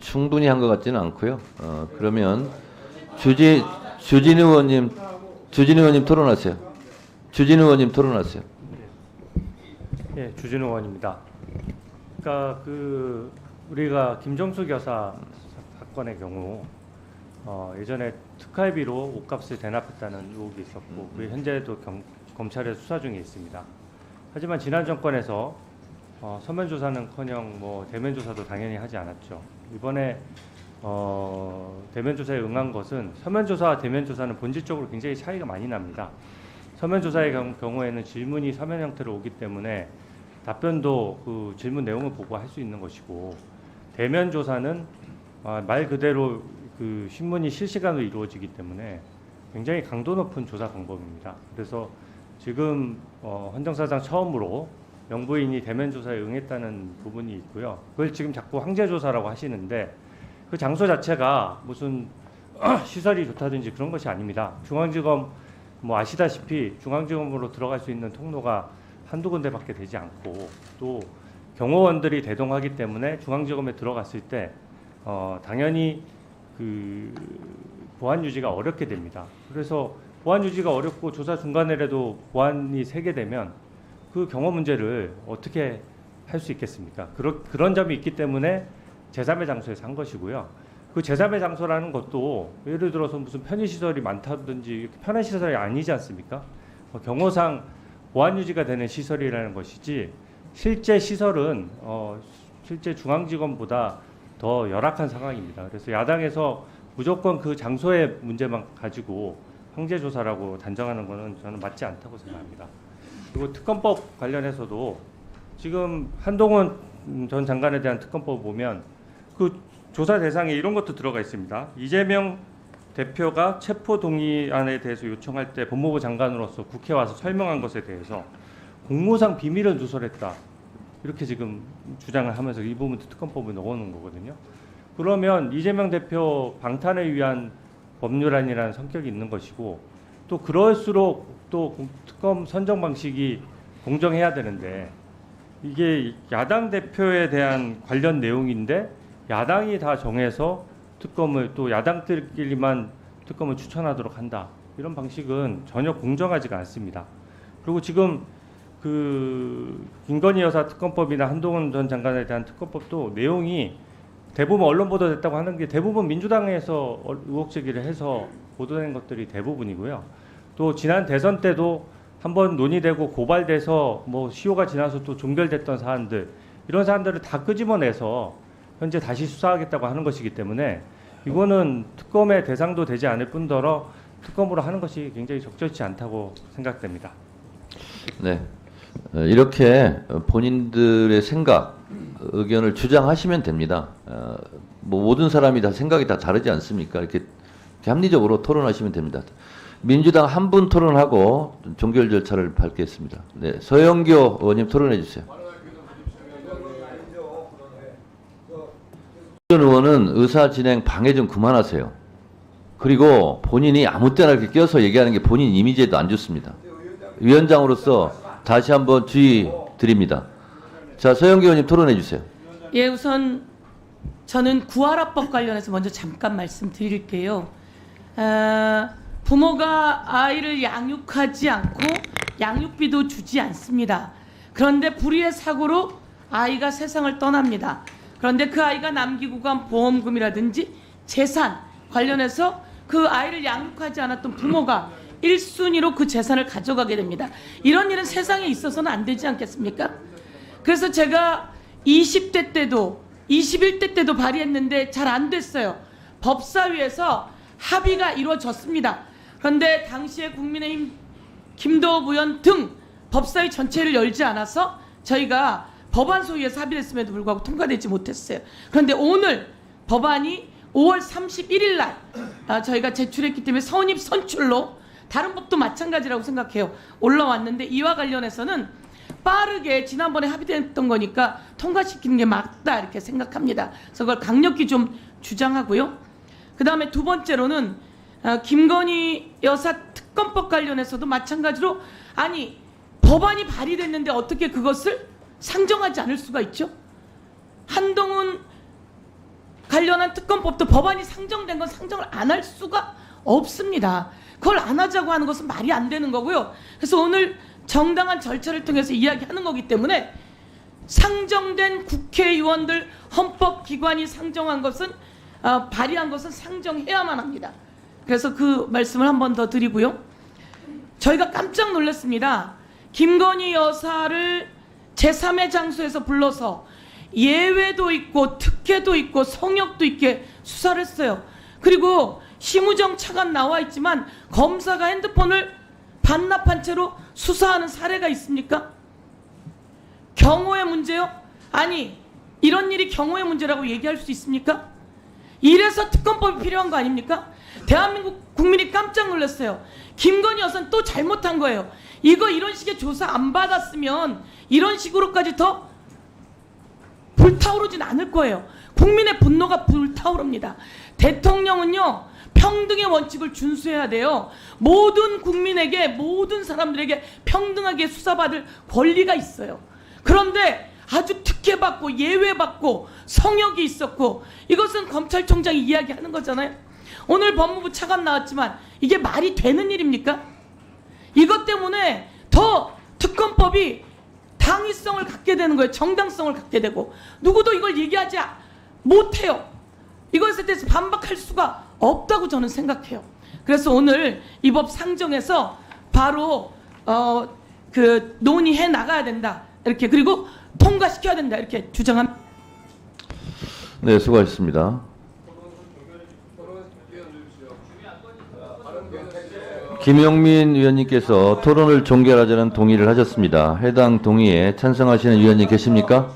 충분히 한 것 같지는 않고요. 그러면 주진 의원님 토론하세요. 주진 의원님 토론하세요. 예, 주진우 의원입니다. 그러니까 우리가 김정숙 여사 사건의 경우 예전에 특활비로 옷값을 대납했다는 의혹이 있었고 그게 현재도 검찰에 수사 중에 있습니다. 하지만 지난 정권에서 서면 조사는커녕 뭐 대면 조사도 당연히 하지 않았죠. 이번에 대면 조사에 응한 것은 서면 조사와 대면 조사는 본질적으로 굉장히 차이가 많이 납니다. 서면 조사의 경우에는 질문이 서면 형태로 오기 때문에 답변도 그 질문 내용을 보고 할 수 있는 것이고, 대면 조사는 말 그대로 그 신문이 실시간으로 이루어지기 때문에 굉장히 강도 높은 조사 방법입니다. 그래서 지금 헌정 사상 처음으로 영부인이 대면 조사에 응했다는 부분이 있고요. 그걸 지금 자꾸 황제 조사라고 하시는데 그 장소 자체가 무슨 시설이 좋다든지 그런 것이 아닙니다. 중앙지검 뭐 아시다시피 중앙지검으로 들어갈 수 있는 통로가 한두 군데밖에 되지 않고 또 경호원들이 대동하기 때문에 중앙지검에 들어갔을 때 당연히 그 보안 유지가 어렵게 됩니다. 그래서 보안 유지가 어렵고 조사 중간에라도 보안이 세게 되면 그 경호 문제를 어떻게 할 수 있겠습니까? 그런 점이 있기 때문에 제3의 장소에서 한 것이고요. 그 제3의 장소라는 것도 예를 들어서 무슨 편의시설이 많다든지 편한 시설이 아니지 않습니까? 경호상 보안 유지가 되는 시설이라는 것이지 실제 시설은 실제 중앙지검보다 더 열악한 상황입니다. 그래서 야당에서 무조건 그 장소의 문제만 가지고 황제조사라고 단정하는 것은 저는 맞지 않다고 생각합니다. 그리고 특검법 관련해서도 지금 한동훈 전 장관에 대한 특검법 보면 그 조사 대상에 이런 것도 들어가 있습니다. 이재명 대표가 체포 동의안에 대해서 요청할 때 법무부 장관으로서 국회에 와서 설명한 것에 대해서 공무상 비밀을 누설했다. 이렇게 지금 주장을 하면서 이 부분도 특검법에 넣어놓은 거거든요. 그러면 이재명 대표 방탄을 위한 법률안이라는 성격이 있는 것이고 또 그럴수록 또 특검 선정 방식이 공정해야 되는데 이게 야당 대표에 대한 관련 내용인데 야당이 다 정해서 특검을 또 야당들끼리만 특검을 추천하도록 한다. 이런 방식은 전혀 공정하지가 않습니다. 그리고 지금 그 김건희 여사 특검법이나 한동훈 전 장관에 대한 특검법도 내용이 대부분 언론 보도됐다고 하는 게 대부분 민주당에서 의혹 제기를 해서 보도된 것들이 대부분이고요. 또 지난 대선 때도 한번 논의되고 고발돼서 뭐 시효가 지나서 또 종결됐던 사안들 이런 사안들을 다 끄집어내서 현재 다시 수사하겠다고 하는 것이기 때문에 이거는 특검의 대상도 되지 않을 뿐더러 특검으로 하는 것이 굉장히 적절치 않다고 생각됩니다. 네, 이렇게 본인들의 생각, 의견을 주장하시면 됩니다. 뭐 모든 사람이 다 생각이 다 다르지 않습니까? 이렇게 합리적으로 토론하시면 됩니다. 민주당 한 분 토론하고 종결 절차를 밟겠습니다. 네, 서영교 의원님 토론해 주세요. 전 의원은 의사 진행 방해 좀 그만하세요. 그리고 본인이 아무 때나 이렇게 껴서 얘기하는 게 본인 이미지에도 안 좋습니다. 위원장으로서 다시 한번 주의 드립니다. 자, 서영기 의원님 토론해 주세요. 예, 우선 저는 구하라법 관련해서 먼저 잠깐 말씀드릴게요. 부모가 아이를 양육하지 않고 양육비도 주지 않습니다. 그런데 불의의 사고로 아이가 세상을 떠납니다. 그런데 그 아이가 남기고 간 보험금이라든지 재산 관련해서 그 아이를 양육하지 않았던 부모가 1순위로 그 재산을 가져가게 됩니다. 이런 일은 세상에 있어서는 안 되지 않겠습니까? 그래서 제가 20대 때도 21대 때도 발의했는데 잘 안 됐어요. 법사위에서 합의가 이루어졌습니다. 그런데 당시에 국민의힘 김도읍 의원 등 법사위 전체를 열지 않아서 저희가 법안 소위에서 합의를 했음에도 불구하고 통과되지 못했어요. 그런데 오늘 법안이 5월 31일 날 저희가 제출했기 때문에 선입 선출로 다른 법도 마찬가지라고 생각해요. 올라왔는데 이와 관련해서는 빠르게 지난번에 합의됐던 거니까 통과시키는 게 맞다 이렇게 생각합니다. 그래서 그걸 강력히 좀 주장하고요. 그 다음에 두 번째로는 김건희 여사 특검법 관련해서도 마찬가지로 아니 법안이 발의됐는데 어떻게 그것을 상정하지 않을 수가 있죠? 한동훈 관련한 특검법도 법안이 상정된 건 상정을 안 할 수가 없습니다. 그걸 안 하자고 하는 것은 말이 안 되는 거고요. 그래서 오늘 정당한 절차를 통해서 이야기하는 거기 때문에 상정된 국회의원들 헌법기관이 상정한 것은 발의한 것은 상정해야만 합니다. 그래서 그 말씀을 한 번 더 드리고요. 저희가 깜짝 놀랐습니다. 김건희 여사를 제3의 장소에서 불러서 예외도 있고 특혜도 있고 성역도 있게 수사를 했어요. 그리고 심우정 차관 나와 있지만 검사가 핸드폰을 반납한 채로 수사하는 사례가 있습니까? 경호의 문제요? 아니, 이런 일이 경호의 문제라고 얘기할 수 있습니까? 이래서 특검법이 필요한 거 아닙니까? 대한민국 국민이 깜짝 놀랐어요. 김건희 여사는 또 잘못한 거예요. 이런 식의 조사 안 받았으면 이런 식으로까지 더 불타오르진 않을 거예요. 국민의 분노가 불타오릅니다. 대통령은요, 평등의 원칙을 준수해야 돼요. 모든 국민에게, 모든 사람들에게 평등하게 수사받을 권리가 있어요. 그런데 아주 특혜받고 예외받고 성역이 있었고, 이것은 검찰총장이 이야기하는 거잖아요. 오늘 법무부 차관 나왔지만 이게 말이 되는 일입니까? 이것 때문에 더 특검법이 당위성을 갖게 되는 거예요. 정당성을 갖게 되고, 누구도 이걸 얘기하지 못해요. 이것에 대해서 반박할 수가 없다고 저는 생각해요. 그래서 오늘 이 법 상정해서 바로 그 논의해 나가야 된다, 이렇게, 그리고 통과시켜야 된다, 이렇게 주장합니다. 네, 수고하셨습니다. 김영민 위원님께서 토론을 종결하자는 동의를 하셨습니다. 해당 동의에 찬성하시는 위원님 계십니까?